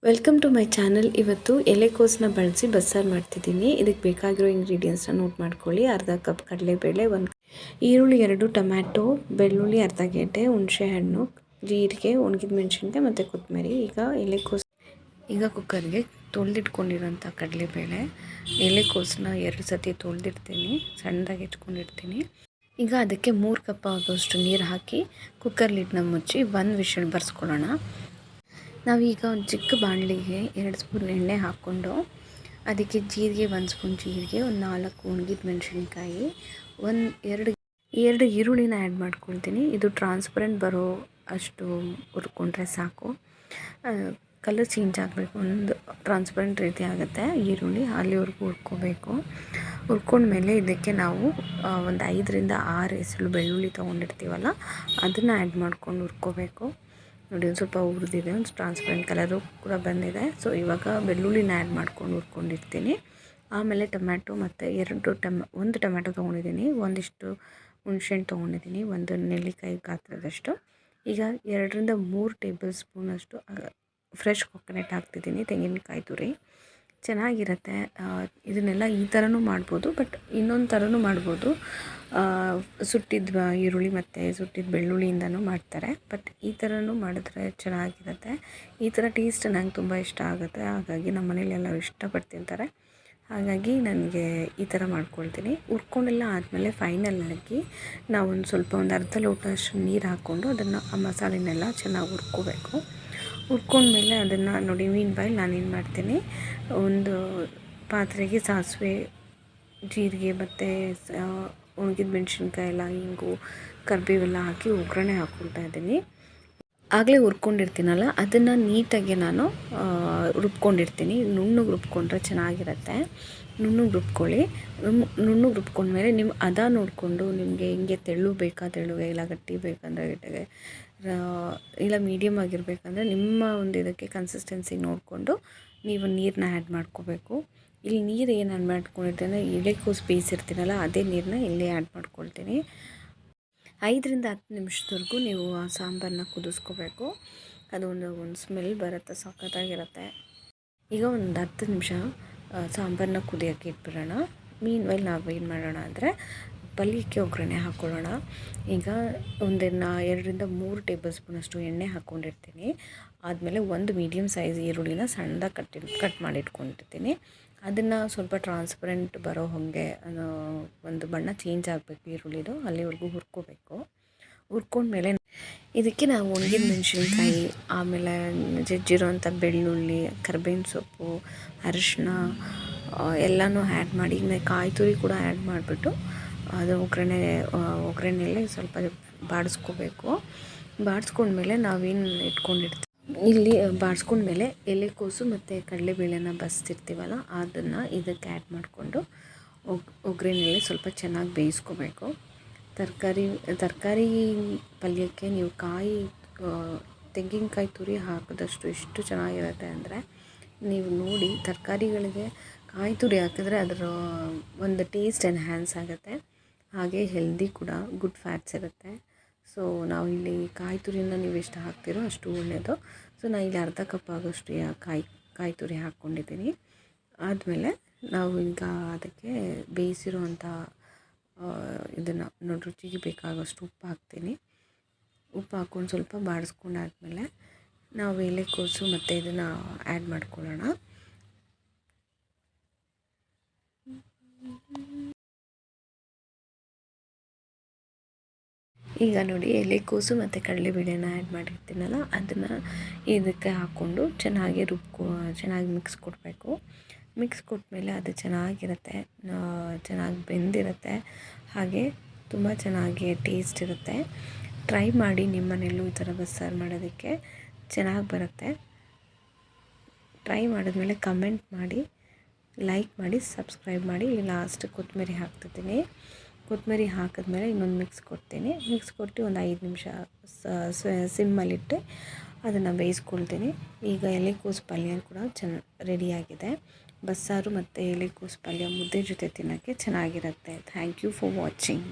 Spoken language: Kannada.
Welcome to my channel. ಇವತ್ತು ಎಲೆಕೋಸನ್ನ ಬಳಸಿ ಬಸ್ಸಾರು ಮಾಡ್ತಿದ್ದೀನಿ. ಇದಕ್ಕೆ ಬೇಕಾಗಿರೋ ಇಂಗ್ರೀಡಿಯೆಂಟ್ಸ್ನ ನೋಟ್ ಮಾಡ್ಕೊಳ್ಳಿ. ಅರ್ಧ ಕಪ್ ಕಡಲೆಬೇಳೆ, ಒಂದು ಈರುಳ್ಳಿ, 2 ಟೊಮ್ಯಾಟೊ, ಬೆಳ್ಳುಳ್ಳಿ ಅರ್ಧ ಗೆಡ್ಡೆ, ಹುಣಸೆಹಣ್ಣು, ಜೀರಿಗೆ, ಒಣಗಿದ ಮೆಣಸಿನ್ಕಾಯಿ ಮತ್ತು ಕೊತ್ತಂಬರಿ. ಈಗ ಕುಕ್ಕರ್ಗೆ ತೊಳೆದಿಟ್ಕೊಂಡಿರೋಂಥ ಕಡಲೆಬೇಳೆ, ಎಲೆಕೋಸನ್ನ 2 ಸತಿ ತೊಳೆದಿರ್ತೀನಿ, ಸಣ್ಣದಾಗಿ ಹೆಚ್ಕೊಂಡಿರ್ತೀನಿ. ಈಗ ಅದಕ್ಕೆ 3 ಕಪ್ ಆಗೋಷ್ಟು ನೀರು ಹಾಕಿ ಕುಕ್ಕರ್ ಲಿಡ್ನ ಮುಚ್ಚಿ 1 ವಿಷಲ್ ಬರ್ಸ್ಕೊಳ್ಳೋಣ. ನಾವೀಗ ಒಂದು ಚಿಕ್ಕ ಬಾಣಲಿಗೆ 2 ಸ್ಪೂನ್ ಎಣ್ಣೆ ಹಾಕ್ಕೊಂಡು ಅದಕ್ಕೆ ಜೀರಿಗೆ, 1 ಸ್ಪೂನ್ ಜೀರಿಗೆ, ಒಂದು 4 ಒಣಗಿದ ಮೆಣಸಿನ್ಕಾಯಿ, ಎರಡು ಈರುಳ್ಳಿನ ಆ್ಯಡ್ ಮಾಡ್ಕೊಳ್ತೀನಿ. ಇದು ಟ್ರಾನ್ಸ್ಪರೆಂಟ್ ಬರೋ ಅಷ್ಟು ಹುರ್ಕೊಂಡ್ರೆ ಸಾಕು. ಕಲರ್ ಚೇಂಜ್ ಆಗಬೇಕು, ಒಂದು ಟ್ರಾನ್ಸ್ಪರೆಂಟ್ ರೀತಿ ಆಗುತ್ತೆ ಈರುಳ್ಳಿ, ಅಲ್ಲಿವರೆಗೂ ಹುರ್ಕೋಬೇಕು. ಹುರ್ಕೊಂಡ್ಮೇಲೆ ಇದಕ್ಕೆ ನಾವು ಒಂದು 5ರಿಂದ 6 ಎಸಳು ಬೆಳ್ಳುಳ್ಳಿ ತೊಗೊಂಡಿರ್ತೀವಲ್ಲ ಅದನ್ನು ಆ್ಯಡ್ ಮಾಡ್ಕೊಂಡು ಹುರ್ಕೋಬೇಕು. ನೋಡಿ, ಒಂದು ಸ್ವಲ್ಪ ಹುರಿದಿದೆ, ಒಂದು ಟ್ರಾನ್ಸ್ಪರೆಂಟ್ ಕಲರು ಕೂಡ ಬಂದಿದೆ. ಸೊ ಇವಾಗ ಬೆಳ್ಳುಳ್ಳಿನ ಆ್ಯಡ್ ಮಾಡ್ಕೊಂಡು ಹುರ್ಕೊಂಡಿರ್ತೀನಿ. ಆಮೇಲೆ ಟೊಮ್ಯಾಟೊ ಮತ್ತು 1 ಟೊಮ್ಯಾಟೊ ತೊಗೊಂಡಿದ್ದೀನಿ, ಒಂದಿಷ್ಟು ಹುಣಸೆಹಣ್ಣು ತೊಗೊಂಡಿದ್ದೀನಿ, 1 ನೆಲ್ಲಿಕಾಯಿ ಗಾತ್ರದಷ್ಟು. ಈಗ 2ರಿಂದ 3 ಟೇಬಲ್ ಸ್ಪೂನಷ್ಟು ಫ್ರೆಶ್ ಕೊಕೊನಟ್ ಹಾಕ್ತಿದ್ದೀನಿ, ತೆಂಗಿನಕಾಯಿ ತುರಿ. ಚೆನ್ನಾಗಿರುತ್ತೆ. ಇದನ್ನೆಲ್ಲ ಈ ಥರನೂ ಮಾಡ್ಬೋದು, ಬಟ್ ಇನ್ನೊಂದು ಥರನೂ ಮಾಡ್ಬೋದು. ಸುಟ್ಟಿದ ಈರುಳ್ಳಿ ಮತ್ತು ಸುಟ್ಟಿದ ಬೆಳ್ಳುಳ್ಳಿಯಿಂದನೂ ಮಾಡ್ತಾರೆ, ಬಟ್ ಈ ಥರನೂ ಮಾಡಿದ್ರೆ ಚೆನ್ನಾಗಿರುತ್ತೆ. ಈ ಥರ ಟೇಸ್ಟ್ ನಂಗೆ ತುಂಬ ಇಷ್ಟ ಆಗುತ್ತೆ, ಹಾಗಾಗಿ ನಮ್ಮ ಮನೇಲಿ ಎಲ್ಲರೂ ಇಷ್ಟಪಟ್ಟು ತಿಂತಾರೆ. ಹಾಗಾಗಿ ನನಗೆ ಈ ಥರ ಮಾಡ್ಕೊಳ್ತೀನಿ. ಹುರ್ಕೊಂಡೆಲ್ಲ ಆದಮೇಲೆ ಫೈನಲಾಗಿ ನಾವು ಒಂದು ಅರ್ಧ ಲೋಟದಷ್ಟು ನೀರು ಹಾಕ್ಕೊಂಡು ಅದನ್ನು ಆ ಮಸಾಲೆನೆಲ್ಲ ಚೆನ್ನಾಗಿ ಹುರ್ಕೋಬೇಕು. ಹುರ್ಕೊಂಡ್ಮೇಲೆ ಅದನ್ನು ನೋಡಿ, ಮೀನ್ವೈಲ್ ನಾನೇನು ಮಾಡ್ತೀನಿ, ಒಂದು ಪಾತ್ರೆಗೆ ಸಾಸಿವೆ, ಜೀರಿಗೆ ಮತ್ತು ಒಣಗಿದ ಮೆಣಸಿನ್ಕಾಯಿ ಎಲ್ಲ, ಹಿಂಗು, ಕರಿಬೇವೆಲ್ಲ ಹಾಕಿ ಒಗ್ಗರಣೆ ಹಾಕ್ಕೊಳ್ತಾ ಇದ್ದೀನಿ. ಆಗಲೇ ಹುರ್ಕೊಂಡಿರ್ತೀನಲ್ಲ ಅದನ್ನು ನೀಟಾಗಿ ನಾನು ರುಬ್ಕೊಂಡಿರ್ತೀನಿ. ನುಣ್ಣಗೆ ರುಬ್ಕೊಂಡ್ರೆ ಚೆನ್ನಾಗಿರುತ್ತೆ. ನುಣ್ಣಗೆ ರುಬ್ಕೊಳ್ಳಿ. ನುಣ್ಣಗೆ ರುಬ್ಕೊಂಡ್ಮೇಲೆ ನೀವು ನೋಡಿಕೊಂಡು ನಿಮಗೆ ಹಿಂಗೆ ತೆಳುಗೆ, ಇಲ್ಲ ಗಟ್ಟಿ ಬೇಕಂದರೆ ಗಟ್ಟಿಗೆ, ಇಲ್ಲ ಮೀಡಿಯಮ್ ಆಗಿರಬೇಕಂದ್ರೆ ನಿಮ್ಮ ಒಂದು ಇದಕ್ಕೆ ಕನ್ಸಿಸ್ಟೆನ್ಸಿಗೆ ನೋಡಿಕೊಂಡು ನೀವು ನೀರನ್ನ ಆ್ಯಡ್ ಮಾಡ್ಕೋಬೇಕು. ಇಲ್ಲಿ ನೀರು ಏನು ಆ್ಯಡ್ ಮಾಡ್ಕೊಂಡಿರ್ತೀನಿ, ಎಲೆಕೋಸು ಬೇಯಿಸಿರ್ತೀನಲ್ಲ ಅದೇ ನೀರನ್ನ ಇಲ್ಲೇ ಆ್ಯಡ್ ಮಾಡ್ಕೊಳ್ತೀನಿ. 5ರಿಂದ 10 ನಿಮಿಷದವರೆಗೂ ನೀವು ಆ ಸಾಂಬಾರನ್ನ ಕುದಿಸ್ಕೋಬೇಕು. ಅದು ಒಂದು ಸ್ಮೆಲ್ ಬರುತ್ತೆ, ಸಖತ್ತಾಗಿರುತ್ತೆ. ಈಗ ಒಂದು 10 ನಿಮಿಷ ಸಾಂಬಾರನ್ನ ಕುದಿಯೋಕ್ಕೆ ಇಟ್ಬಿಡೋಣ. ಮೀನ್ವೈಲ್ ನಾವು ಏನು ಮಾಡೋಣ ಅಂದರೆ ಪಲ್ಯಕ್ಕೆ ಒಗ್ಗರಣೆ ಹಾಕ್ಕೊಳ್ಳೋಣ. ಈಗ 2ರಿಂದ 3 ಟೇಬಲ್ ಸ್ಪೂನಷ್ಟು ಎಣ್ಣೆ ಹಾಕ್ಕೊಂಡಿರ್ತೀನಿ. ಆದಮೇಲೆ 1 ಮೀಡಿಯಮ್ ಸೈಜ್ ಈರುಳ್ಳಿನ ಸಣ್ಣದಾಗಿ ಕಟ್ ಮಾಡಿ ಇಟ್ಕೊಂಡಿರ್ತೀನಿ. ಅದನ್ನು ಸ್ವಲ್ಪ ಟ್ರಾನ್ಸ್ಪರೆಂಟ್ ಬರೋ ಹಾಗೆ ಒಂದು ಬಣ್ಣ ಚೇಂಜ್ ಆಗಬೇಕು ಈರುಳ್ಳಿದು, ಅಲ್ಲಿವರೆಗೂ ಹುರ್ಕೋಬೇಕು. ಹುರ್ಕೊಂಡ್ಮೇಲೆ ಇದಕ್ಕೆ ನಾವು ಒಣಗಿದ ಮೆಣಸಿನ್ಕಾಯಿ, ಆಮೇಲೆ ಜಜ್ಜಿರೋಂಥ ಬೆಳ್ಳುಳ್ಳಿ, ಕರಿಬೇವಿನ ಸೊಪ್ಪು, ಅರಿಶಿನ ಎಲ್ಲನೂ ಆ್ಯಡ್ ಮಾಡಿ, ಕಾಯಿ ತುರಿ ಕೂಡ ಆ್ಯಡ್ ಮಾಡಿಬಿಟ್ಟು ಅದು ಒಗ್ಗರಣೆಯಲ್ಲೇ ಸ್ವಲ್ಪ ಬಾಡಿಸ್ಕೋಬೇಕು. ಬಾಡಿಸ್ಕೊಂಡ್ಮೇಲೆ ನಾವೇನು ಇಟ್ಕೊಂಡಿರ್ತೀವಿ ಇಲ್ಲಿ, ಬಾಡಿಸ್ಕೊಂಡ್ಮೇಲೆ ಎಲೆಕೋಸು ಮತ್ತು ಕಡಲೆಬೇಳೆನ ಬಸ್ತಿರ್ತೀವಲ್ಲ ಅದನ್ನು ಇದಕ್ಕೆ ಆ್ಯಡ್ ಮಾಡಿಕೊಂಡು ಒಗ್ಗರಣೆಯಲ್ಲಿ ಸ್ವಲ್ಪ ಚೆನ್ನಾಗಿ ಬೇಯಿಸ್ಕೋಬೇಕು. ತರಕಾರಿ ಪಲ್ಯಕ್ಕೆ ನೀವು ತೆಂಗಿನಕಾಯಿ ತುರಿ ಹಾಕಿದಷ್ಟು ಎಷ್ಟು ಚೆನ್ನಾಗಿರುತ್ತೆ ಅಂದರೆ, ನೀವು ನೋಡಿ, ತರಕಾರಿಗಳಿಗೆ ಕಾಯಿ ತುರಿ ಹಾಕಿದ್ರೆ ಅದರ ಒಂದು ಟೇಸ್ಟ್ ಎನ್ಹ್ಯಾನ್ಸ್ ಆಗುತ್ತೆ. ಹಾಗೆ ಹೆಲ್ದಿ ಕೂಡ, ಗುಡ್ ಫ್ಯಾಟ್ಸ್ ಇರುತ್ತೆ. ಸೊ ನಾವು ಇಲ್ಲಿ ಕಾಯಿ ತುರಿನ ನೀವು ಎಷ್ಟು ಹಾಕ್ತೀರೋ ಅಷ್ಟು ಒಳ್ಳೆಯದು. ಸೊ ನಾನು ಇಲ್ಲಿ ಅರ್ಧ ಕಪ್ ಆಗೋಷ್ಟು ಕಾಯಿ ತುರಿ ಹಾಕ್ಕೊಂಡಿದ್ದೀನಿ. ಆದಮೇಲೆ ನಾವು ಈಗ ಅದಕ್ಕೆ ಬೇಯಿಸಿರುವಂಥ ಇದನ್ನು ರುಚಿಗೆ ಬೇಕಾಗೋಷ್ಟು ಉಪ್ಪು ಹಾಕ್ತೀನಿ. ಉಪ್ಪು ಹಾಕ್ಕೊಂಡು ಸ್ವಲ್ಪ ಬಾಡಿಸ್ಕೊಂಡಾದ್ಮೇಲೆ ನಾವು ಎಲೆಕೋಸು ಮತ್ತು ಇದನ್ನು ಆ್ಯಡ್ ಮಾಡ್ಕೊಳ್ಳೋಣ. ಈಗ ನೋಡಿ, ಎಲೆಕೋಸು ಮತ್ತು ಕಡಲೆಬೇಳೆನ ಆ್ಯಡ್ ಮಾಡಿರ್ತೀನಲ್ಲ ಅದನ್ನು ಇದಕ್ಕೆ ಹಾಕ್ಕೊಂಡು ಚೆನ್ನಾಗಿ ಮಿಕ್ಸ್ ಕೊಡಬೇಕು. ಮಿಕ್ಸ್ ಕೊಟ್ಟಮೇಲೆ ಅದು ಚೆನ್ನಾಗಿರುತ್ತೆ, ಚೆನ್ನಾಗಿ ಬೆಂದಿರುತ್ತೆ, ಹಾಗೆ ತುಂಬ ಚೆನ್ನಾಗಿ ಟೇಸ್ಟ್ ಇರುತ್ತೆ. ಟ್ರೈ ಮಾಡಿ, ನಿಮ್ಮ ಮನೆಯಲ್ಲೂ ಈ ಥರ ಬಸ್ಸಾರು ಮಾಡೋದಕ್ಕೆ ಚೆನ್ನಾಗಿ ಬರುತ್ತೆ. ಟ್ರೈ ಮಾಡಿದ್ಮೇಲೆ ಕಮೆಂಟ್ ಮಾಡಿ, ಲೈಕ್ ಮಾಡಿ, ಸಬ್ಸ್ಕ್ರೈಬ್ ಮಾಡಿ. ಲಾಸ್ಟ್ ಕೊತ್ತಂಬರಿ ಹಾಕ್ತಿದ್ದೀನಿ. ಕೊತ್ತಂಬರಿ ಹಾಕಿದ್ಮೇಲೆ ಇನ್ನೊಂದು ಮಿಕ್ಸ್ ಕೊಟ್ಟು ಒಂದು 5 ನಿಮಿಷ ಸಿಮ್ಮಲ್ಲಿಟ್ಟು ಅದನ್ನು ಬೇಯಿಸ್ಕೊಳ್ತೀನಿ. ಈಗ ಎಲೆಕೋಸು ಪಲ್ಯ ಕೂಡ ರೆಡಿಯಾಗಿದೆ. ಬಸ್ಸಾರು ಮತ್ತು ಎಲೆಕೋಸು ಪಲ್ಯ ಮುದ್ದೆ ಜೊತೆ ತಿನ್ನೋಕ್ಕೆ ಚೆನ್ನಾಗಿರುತ್ತೆ. Thank you for watching.